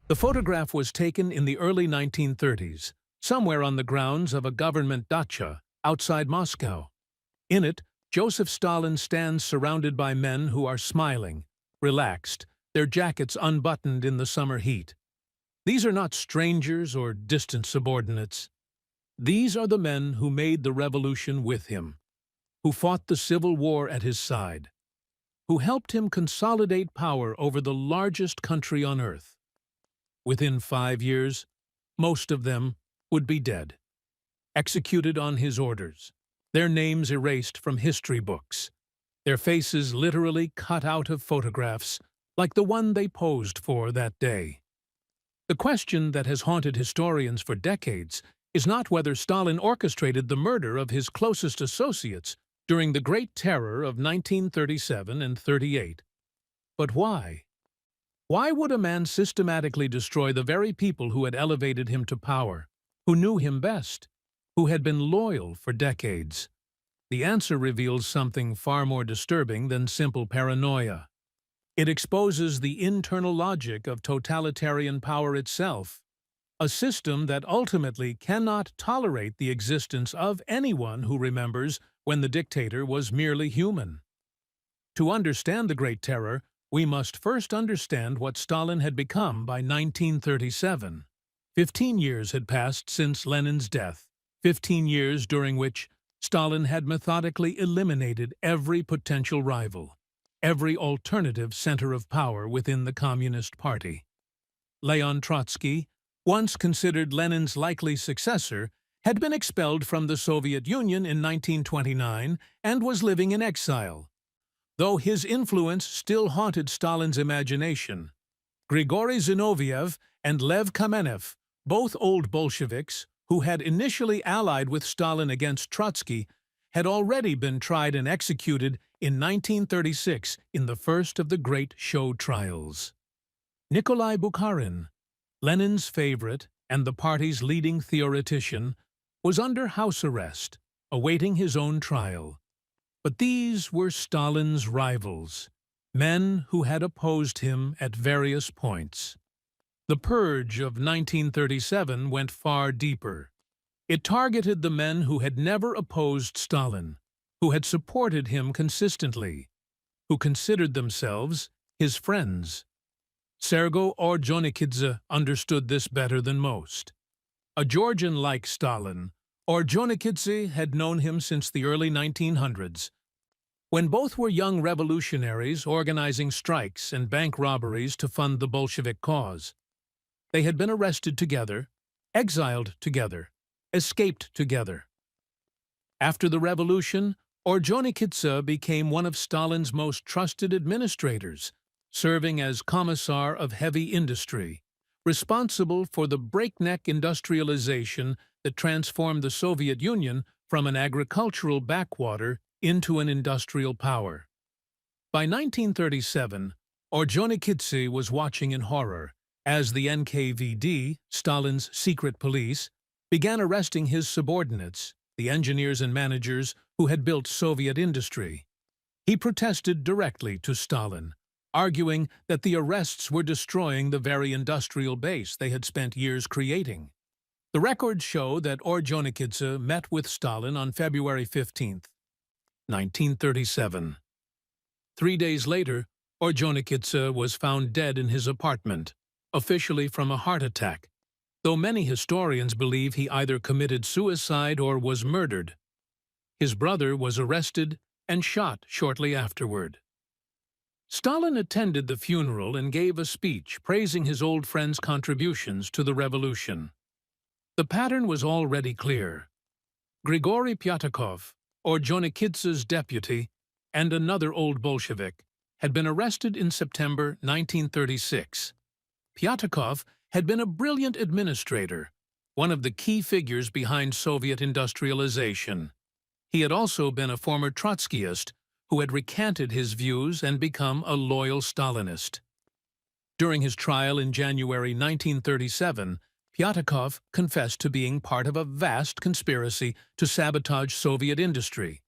The photograph was taken in the early 1930s, somewhere on the grounds of a government dacha outside Moscow. In it, Joseph Stalin stands surrounded by men who are smiling, relaxed, their jackets unbuttoned in the summer heat. These are not strangers or distant subordinates. These are the men who made the revolution with him, who fought the civil war at his side, who helped him consolidate power over the largest country on earth. Within 5 years, most of them would be dead, executed on his orders, their names erased from history books, their faces literally cut out of photographs like the one they posed for that day. The question that has haunted historians for decades is not whether Stalin orchestrated the murder of his closest associates during the Great Terror of 1937 and 38, but why? Why would a man systematically destroy the very people who had elevated him to power, who knew him best, who had been loyal for decades? The answer reveals something far more disturbing than simple paranoia. It exposes the internal logic of totalitarian power itself, a system that ultimately cannot tolerate the existence of anyone who remembers when the dictator was merely human. To understand the Great Terror, we must first understand what Stalin had become by 1937. 15 years had passed since Lenin's death, 15 years during which Stalin had methodically eliminated every potential rival, every alternative center of power within the Communist Party. Leon Trotsky, once considered Lenin's likely successor, had been expelled from the Soviet Union in 1929 and was living in exile. Though his influence still haunted Stalin's imagination, Grigory Zinoviev and Lev Kamenev, both old Bolsheviks who had initially allied with Stalin against Trotsky, had already been tried and executed in 1936 in the first of the great show trials. Nikolai Bukharin, Lenin's favorite and the party's leading theoretician, was under house arrest, awaiting his own trial. But these were Stalin's rivals, men who had opposed him at various points. The purge of 1937 went far deeper. It targeted the men who had never opposed Stalin, who had supported him consistently, who considered themselves his friends. Sergo Orjonikidze understood this better than most. A Georgian like Stalin, Orjonikidze had known him since the early 1900s. When both were young revolutionaries organizing strikes and bank robberies to fund the Bolshevik cause. They had been arrested together, exiled together, escaped together. After the revolution, Orjonikidze became one of Stalin's most trusted administrators, serving as Commissar of Heavy Industry, responsible for the breakneck industrialization that transformed the Soviet Union from an agricultural backwater into an industrial power. By 1937, Orjonikidze was watching in horror as the NKVD, Stalin's secret police, began arresting his subordinates, the engineers and managers who had built Soviet industry. He protested directly to Stalin, arguing that the arrests were destroying the very industrial base they had spent years creating. The records show that Orjonikidze met with Stalin on February 15, 1937. 3 days later, Orjonikidze was found dead in his apartment, officially from a heart attack, though many historians believe he either committed suicide or was murdered. His brother was arrested and shot shortly afterward. Stalin attended the funeral and gave a speech praising his old friend's contributions to the revolution. The pattern was already clear. Grigory Pyatakov, Orjonikidze's deputy, and another old Bolshevik, had been arrested in September 1936. Pyatakov had been a brilliant administrator, one of the key figures behind Soviet industrialization. He had also been a former Trotskyist who had recanted his views and become a loyal Stalinist. During his trial in January 1937, Pyatakov confessed to being part of a vast conspiracy to sabotage Soviet industry,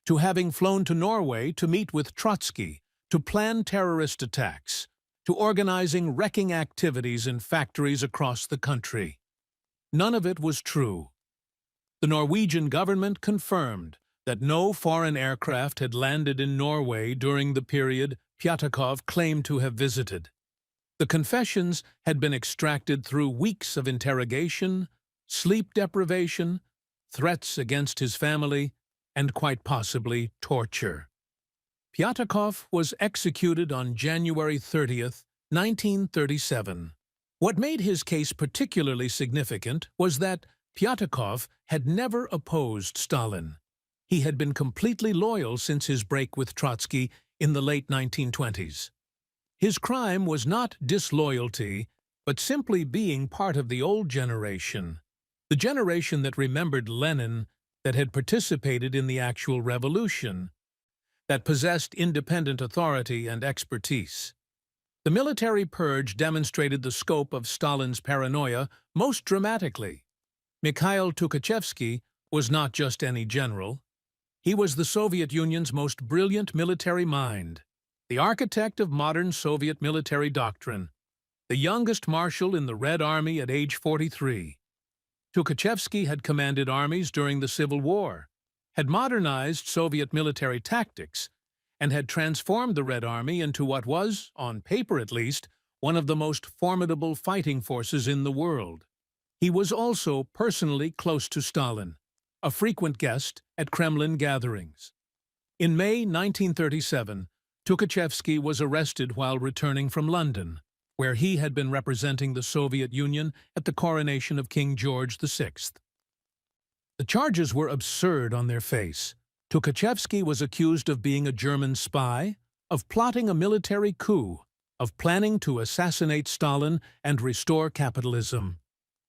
to having flown to Norway to meet with Trotsky, to plan terrorist attacks, to organizing wrecking activities in factories across the country. None of it was true. The Norwegian government confirmed that no foreign aircraft had landed in Norway during the period Pyatakov claimed to have visited. The confessions had been extracted through weeks of interrogation, sleep deprivation, threats against his family, and quite possibly torture. Pyatakov was executed on January 30th, 1937. What made his case particularly significant was that Pyatakov had never opposed Stalin. He had been completely loyal since his break with Trotsky in the late 1920s. His crime was not disloyalty, but simply being part of the old generation, the generation that remembered Lenin, that had participated in the actual revolution, that possessed independent authority and expertise. The military purge demonstrated the scope of Stalin's paranoia most dramatically. Mikhail Tukhachevsky was not just any general. He was the Soviet Union's most brilliant military mind, the architect of modern Soviet military doctrine, the youngest marshal in the Red Army at age 43. Tukhachevsky had commanded armies during the Civil War, had modernized Soviet military tactics, and had transformed the Red Army into what was, on paper at least, one of the most formidable fighting forces in the world. He was also personally close to Stalin, a frequent guest at Kremlin gatherings. In May 1937, Tukhachevsky was arrested while returning from London, where he had been representing the Soviet Union at the coronation of King George VI. The charges were absurd on their face. Tukhachevsky was accused of being a German spy, of plotting a military coup, of planning to assassinate Stalin and restore capitalism.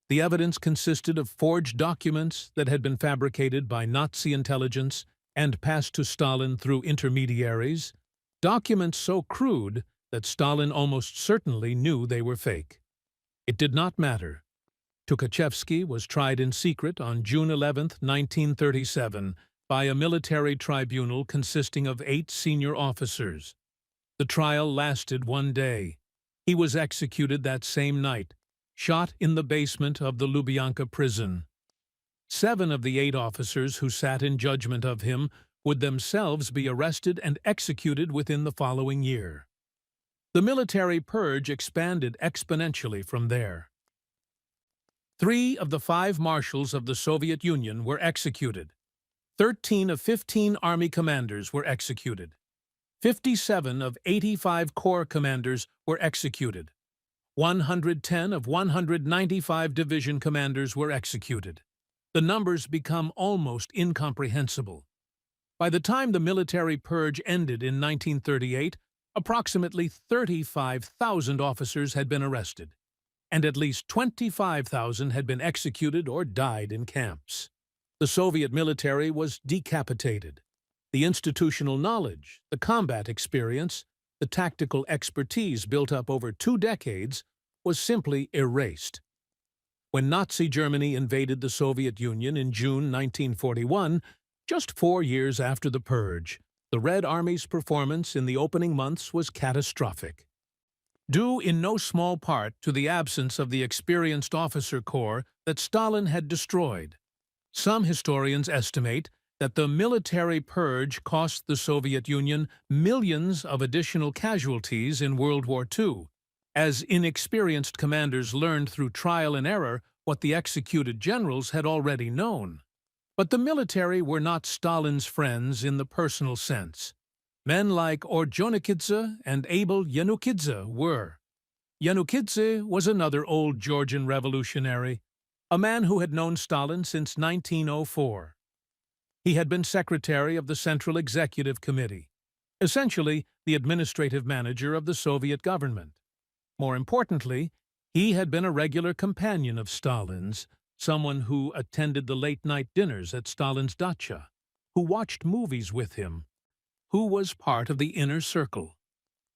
The evidence consisted of forged documents that had been fabricated by Nazi intelligence and passed to Stalin through intermediaries, documents so crude that Stalin almost certainly knew they were fake. It did not matter. Tukhachevsky was tried in secret on June 11, 1937, by a military tribunal consisting of 8 senior officers. The trial lasted 1 day. He was executed that same night, shot in the basement of the Lubyanka prison. 7 of the 8 officers who sat in judgment of him would themselves be arrested and executed within the following year. The military purge expanded exponentially from there. 3 of the 5 marshals of the Soviet Union were executed. 13 of 15 army commanders were executed. 57 of 85 corps commanders were executed. 110 of 195 division commanders were executed. The numbers become almost incomprehensible. By the time the military purge ended in 1938, approximately 35,000 officers had been arrested, and at least 25,000 had been executed or died in camps. The Soviet military was decapitated. The institutional knowledge, the combat experience, the tactical expertise built up over 2 decades was simply erased. When Nazi Germany invaded the Soviet Union in June 1941, just 4 years after the purge, the Red Army's performance in the opening months was catastrophic. Due in no small part to the absence of the experienced officer corps that Stalin had destroyed. Some historians estimate that the military purge cost the Soviet Union millions of additional casualties in World War II, as inexperienced commanders learned through trial and error what the executed generals had already known. But the military were not Stalin's friends in the personal sense. Men like Ordzhonikidze and Abel Yanukidze were. Yanukidze was another old Georgian revolutionary, a man who had known Stalin since 1904. He had been secretary of the Central Executive Committee, essentially the administrative manager of the Soviet government. More importantly, he had been a regular companion of Stalin's, someone who attended the late-night dinners at Stalin's dacha, who watched movies with him, who was part of the inner circle.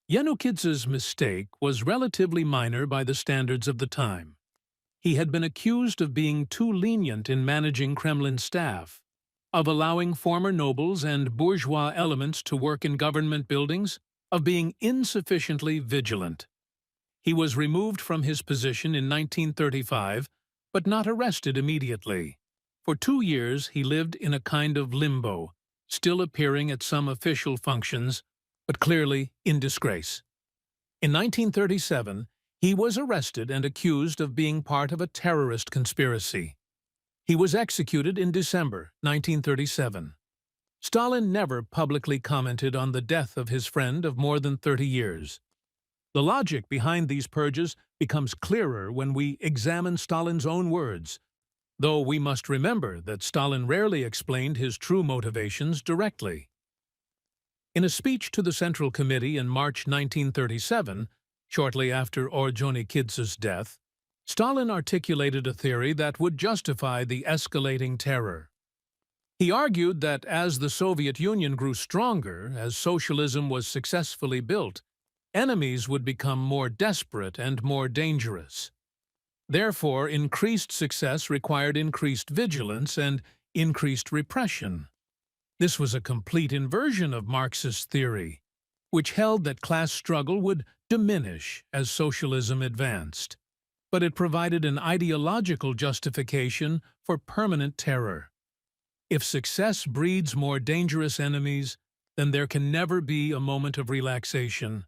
Yanukidze's mistake was relatively minor by the standards of the time. He had been accused of being too lenient in managing Kremlin staff, of allowing former nobles and bourgeois elements to work in government buildings, of being insufficiently vigilant. He was removed from his position in 1935, but not arrested immediately. For 2 years, he lived in a kind of limbo, still appearing at some official functions, but clearly in disgrace. In 1937, he was arrested and accused of being part of a terrorist conspiracy. He was executed in December 1937. Stalin never publicly commented on the death of his friend of more than 30 years. The logic behind these purges becomes clearer when we examine Stalin's own words, though we must remember that Stalin rarely explained his true motivations directly. In a speech to the Central Committee in March 1937, shortly after Ordzhonikidze's death, Stalin articulated a theory that would justify the escalating terror. He argued that as the Soviet Union grew stronger, as socialism was successfully built, enemies would become more desperate and more dangerous. Therefore, increased success required increased vigilance and increased repression. This was a complete inversion of Marxist theory, which held that class struggle would diminish as socialism advanced. But it provided an ideological justification for permanent terror. If success breeds more dangerous enemies, then there can never be a moment of relaxation,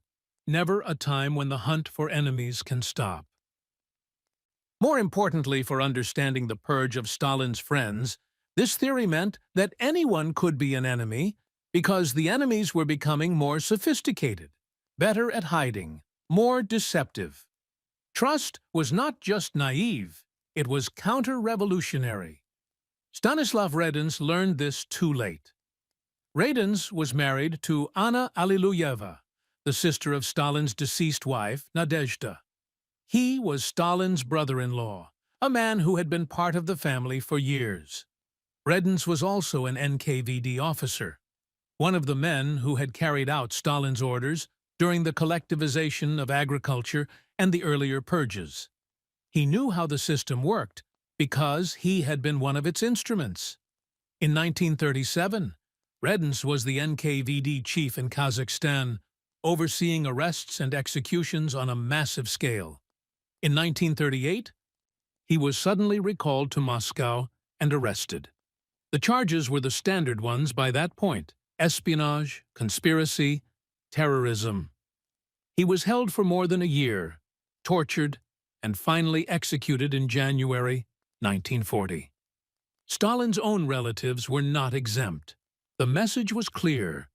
never a time when the hunt for enemies can stop. More importantly for understanding the purge of Stalin's friends, this theory meant that anyone could be an enemy because the enemies were becoming more sophisticated, better at hiding, more deceptive. Trust was not just naive, it was counter-revolutionary. Stanislav Redens learned this too late. Redens was married to Anna Alliluyeva, the sister of Stalin's deceased wife, Nadezhda. He was Stalin's brother-in-law, a man who had been part of the family for years. Redens was also an NKVD officer, one of the men who had carried out Stalin's orders during the collectivization of agriculture and the earlier purges. He knew how the system worked because he had been one of its instruments. In 1937, Redens was the NKVD chief in Kazakhstan, overseeing arrests and executions on a massive scale. In 1938, he was suddenly recalled to Moscow and arrested. The charges were the standard ones by that point: espionage, conspiracy, terrorism. He was held for more than a year, tortured, and finally executed in January 1940. Stalin's own relatives were not exempt. The message was clear: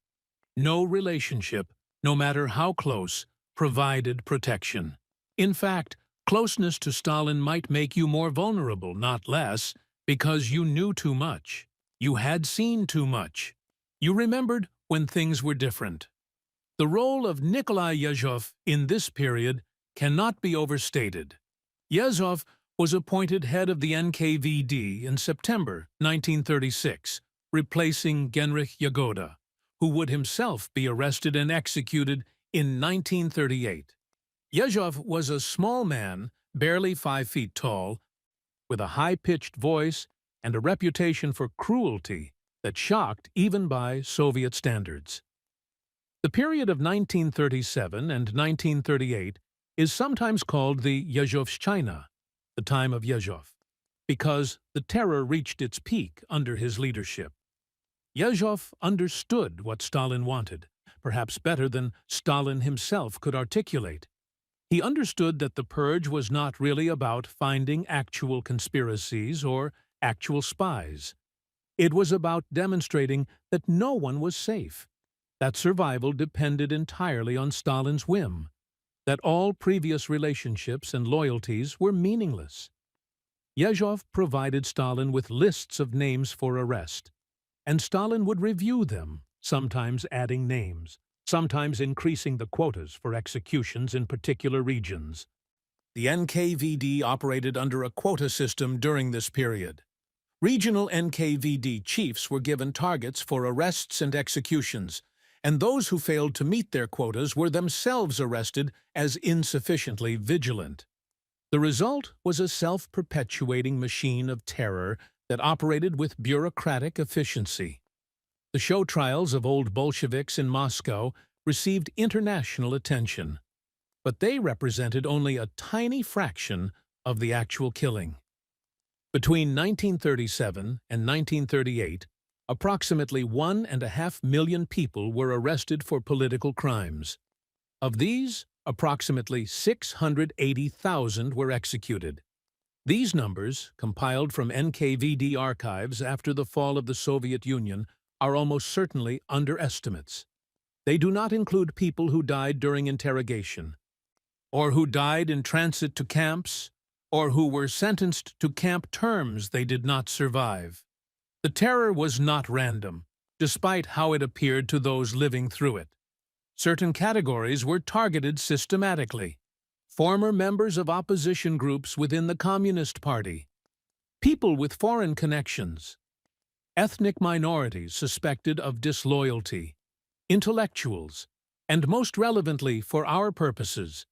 no relationship, no matter how close, provided protection. In fact, closeness to Stalin might make you more vulnerable, not less, because you knew too much. You had seen too much. You remembered when things were different. The role of Nikolai Yezhov in this period cannot be overstated. Yezhov was appointed head of the NKVD in September 1936, replacing Genrikh Yagoda, who would himself be arrested and executed in 1938. Yezhov was a small man, barely 5 feet tall, with a high-pitched voice and a reputation for cruelty that shocked even by Soviet standards. The period of 1937 and 1938 is sometimes called the Yezhovshchina, the time of Yezhov, because the terror reached its peak under his leadership. Yezhov understood what Stalin wanted, perhaps better than Stalin himself could articulate. He understood that the purge was not really about finding actual conspiracies or actual spies. It was about demonstrating that no one was safe, that survival depended entirely on Stalin's whim, that all previous relationships and loyalties were meaningless. Yezhov provided Stalin with lists of names for arrest, and Stalin would review them, sometimes adding names, sometimes increasing the quotas for executions in particular regions. The NKVD operated under a quota system during this period. Regional NKVD chiefs were given targets for arrests and executions, and those who failed to meet their quotas were themselves arrested as insufficiently vigilant. The result was a self-perpetuating machine of terror that operated with bureaucratic efficiency. The show trials of old Bolsheviks in Moscow received international attention. but they represented only a tiny fraction of the actual killing. Between 1937 and 1938, approximately 1.5 million people were arrested for political crimes. Of these, approximately 680,000 were executed. These numbers, compiled from NKVD archives after the fall of the Soviet Union, are almost certainly underestimates. They do not include people who died during interrogation, or who died in transit to camps, or who were sentenced to camp terms they did not survive. The terror was not random, despite how it appeared to those living through it. Certain categories were targeted systematically. Former members of opposition groups within the Communist Party, people with foreign connections, ethnic minorities suspected of disloyalty, intellectuals, and most relevantly for our purposes,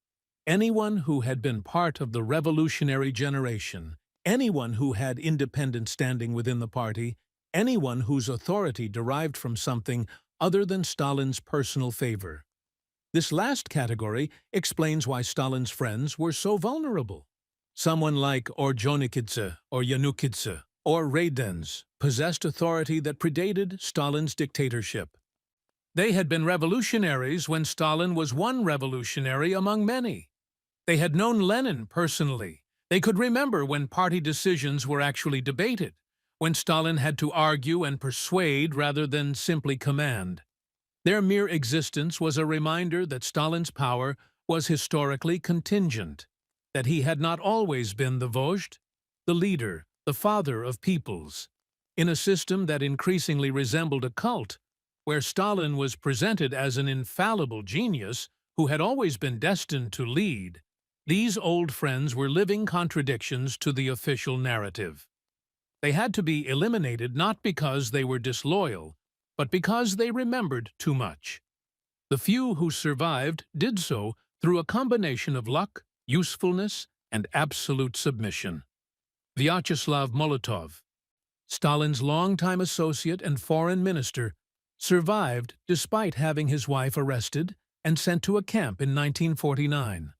anyone who had been part of the revolutionary generation, anyone who had independent standing within the party, anyone whose authority derived from something other than Stalin's personal favor. This last category explains why Stalin's friends were so vulnerable. Someone like Orjonikidze or Yanukidze or Raidens possessed authority that predated Stalin's dictatorship. They had been revolutionaries when Stalin was one revolutionary among many. They had known Lenin personally. They could remember when party decisions were actually debated, when Stalin had to argue and persuade rather than simply command. Their mere existence was a reminder that Stalin's power was historically contingent, that he had not always been the vожdь, the leader, the father of peoples. In a system that increasingly resembled a cult, where Stalin was presented as an infallible genius who had always been destined to lead, these old friends were living contradictions to the official narrative. They had to be eliminated not because they were disloyal, but because they remembered too much. The few who survived did so through a combination of luck, usefulness, and absolute submission. Vyacheslav Molotov, Stalin's longtime associate and foreign minister, survived despite having his wife arrested and sent to a camp in 1949.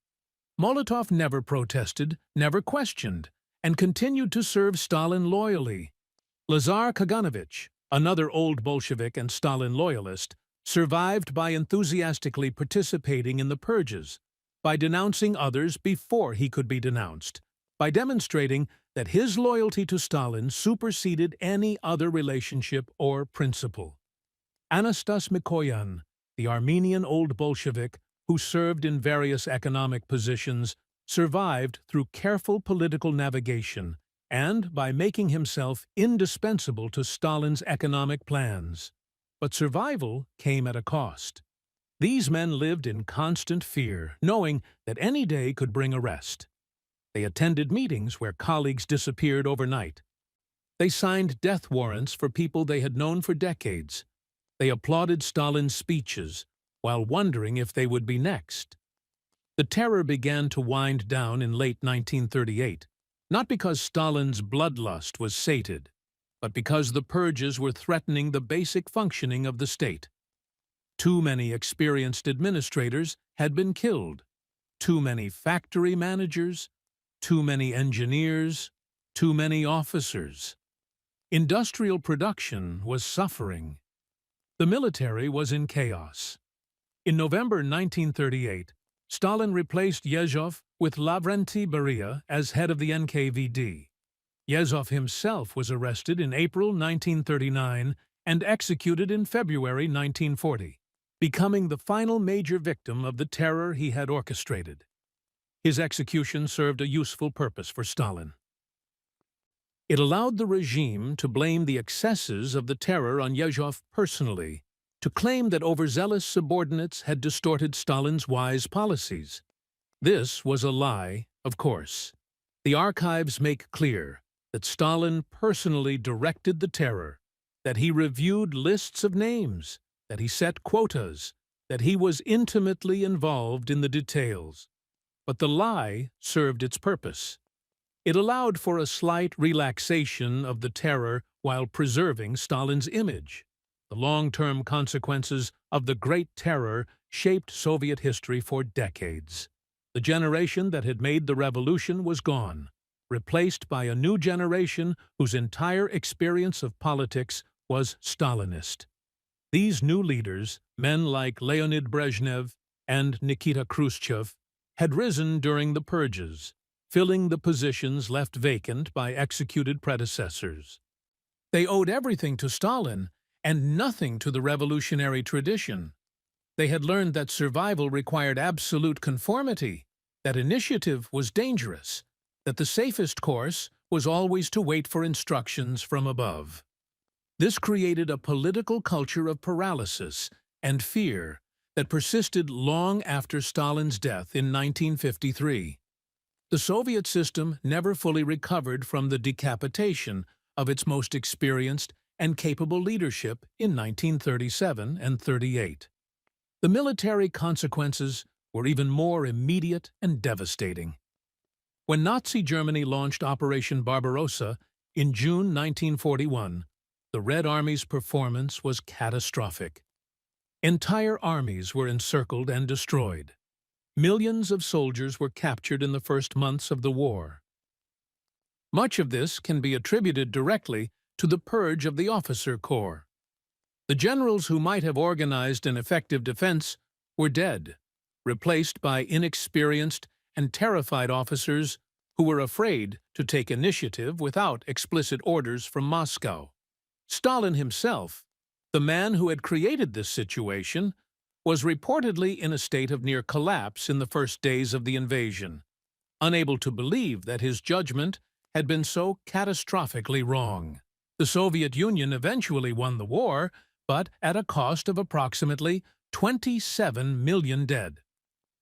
Molotov never protested, never questioned, and continued to serve Stalin loyally. Lazar Kaganovich, another old Bolshevik and Stalin loyalist, survived by enthusiastically participating in the purges, by denouncing others before he could be denounced, by demonstrating that his loyalty to Stalin superseded any other relationship or principle. Anastas Mikoyan, the Armenian old Bolshevik who served in various economic positions, survived through careful political navigation and by making himself indispensable to Stalin's economic plans. But survival came at a cost. These men lived in constant fear, knowing that any day could bring arrest. They attended meetings where colleagues disappeared overnight. They signed death warrants for people they had known for decades. They applauded Stalin's speeches while wondering if they would be next. The terror began to wind down in late 1938, not because Stalin's bloodlust was sated, but because the purges were threatening the basic functioning of the state. Too many experienced administrators had been killed, too many factory managers, too many engineers, too many officers. Industrial production was suffering. The military was in chaos. In November 1938, Stalin replaced Yezhov with Lavrentiy Beria as head of the NKVD. Yezhov himself was arrested in April 1939 and executed in February 1940, becoming the final major victim of the terror he had orchestrated. His execution served a useful purpose for Stalin. It allowed the regime to blame the excesses of the terror on Yezhov personally, to claim that overzealous subordinates had distorted Stalin's wise policies. This was a lie, of course. The archives make clear that Stalin personally directed the terror, that he reviewed lists of names, that he set quotas, that he was intimately involved in the details. But the lie served its purpose. It allowed for a slight relaxation of the terror while preserving Stalin's image. The long-term consequences of the Great Terror shaped Soviet history for decades. The generation that had made the revolution was gone, replaced by a new generation whose entire experience of politics was Stalinist. These new leaders, men like Leonid Brezhnev and Nikita Khrushchev, had risen during the purges, filling the positions left vacant by executed predecessors. They owed everything to Stalin and nothing to the revolutionary tradition. They had learned that survival required absolute conformity, that initiative was dangerous, that the safest course was always to wait for instructions from above. This created a political culture of paralysis and fear that persisted long after Stalin's death in 1953. The Soviet system never fully recovered from the decapitation of its most experienced and capable leadership in 1937 and 38. The military consequences were even more immediate and devastating. When Nazi Germany launched Operation Barbarossa in June 1941, the Red Army's performance was catastrophic. Entire armies were encircled and destroyed. Millions of soldiers were captured in the first months of the war. Much of this can be attributed directly to the purge of the officer corps. The generals who might have organized an effective defense were dead, replaced by inexperienced and terrified officers who were afraid to take initiative without explicit orders from Moscow. Stalin himself, the man who had created this situation, was reportedly in a state of near collapse in the first days of the invasion, unable to believe that his judgment had been so catastrophically wrong. The Soviet Union eventually won the war, but at a cost of approximately 27 million dead,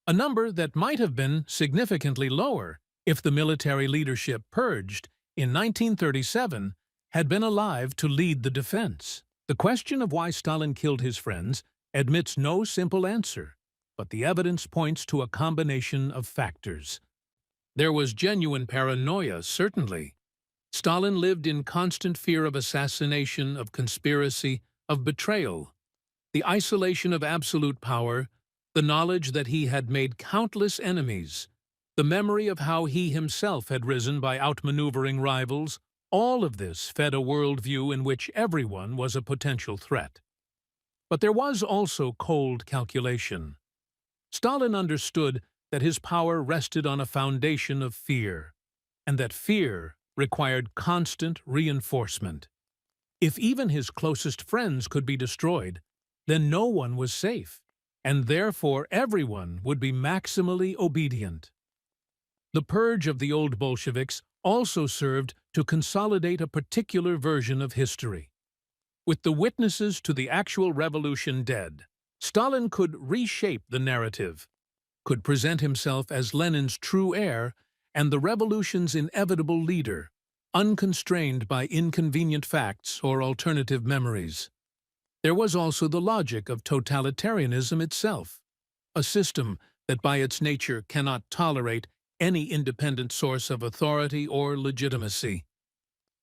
a number that might have been significantly lower if the military leadership purged in 1937 had been alive to lead the defense. The question of why Stalin killed his friends admits no simple answer, but the evidence points to a combination of factors. There was genuine paranoia, certainly. Stalin lived in constant fear of assassination, of conspiracy, of betrayal. The isolation of absolute power, the knowledge that he had made countless enemies, the memory of how he himself had risen by outmaneuvering rivals, all of this fed a worldview in which everyone was a potential threat. But there was also cold calculation. Stalin understood that his power rested on a foundation of fear, and that fear required constant reinforcement. If even his closest friends could be destroyed, then no one was safe, and therefore everyone would be maximally obedient. The purge of the old Bolsheviks also served to consolidate a particular version of history. With the witnesses to the actual revolution dead, Stalin could reshape the narrative, could present himself as Lenin's true heir and the revolution's inevitable leader, unconstrained by inconvenient facts or alternative memories. There was also the logic of totalitarianism itself, a system that by its nature cannot tolerate any independent source of authority or legitimacy.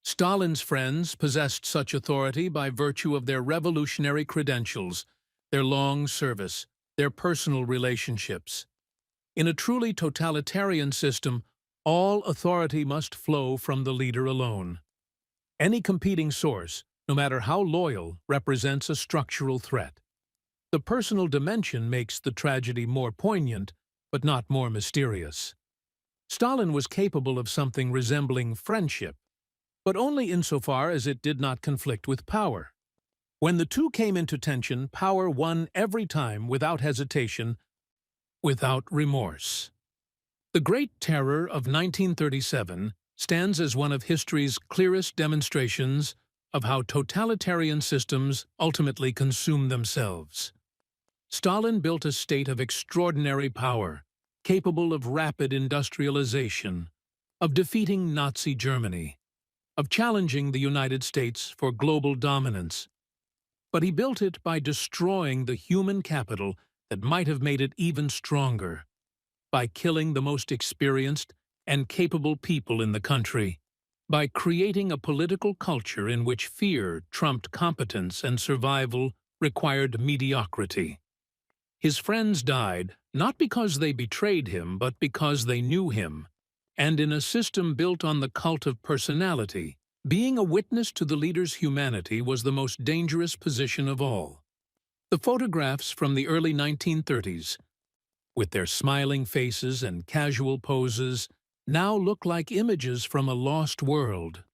Stalin's friends possessed such authority by virtue of their revolutionary credentials, their long service, their personal relationships. In a truly totalitarian system, all authority must flow from the leader alone. Any competing source, no matter how loyal, represents a structural threat. The personal dimension makes the tragedy more poignant, but not more mysterious. Stalin was capable of something resembling friendship, but only insofar as it did not conflict with power. When the two came into tension, power won every time without hesitation, without remorse. The Great Terror of 1937 stands as one of history's clearest demonstrations of how totalitarian systems ultimately consume themselves. Stalin built a state of extraordinary power, capable of rapid industrialization, of defeating Nazi Germany, of challenging the United States for global dominance. But he built it by destroying the human capital that might have made it even stronger, by killing the most experienced and capable people in the country, by creating a political culture in which fear trumped competence and survival required mediocrity. His friends died, not because they betrayed him, but because they knew him. And in a system built on the cult of personality, being a witness to the leader's humanity was the most dangerous position of all. The photographs from the early 1930s, with their smiling faces and casual poses, now look like images from a lost world.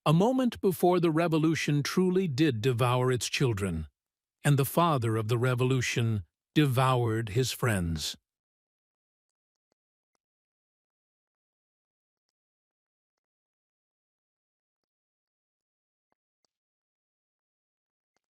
A moment before the revolution truly did devour its children, and the father of the revolution devoured his friends.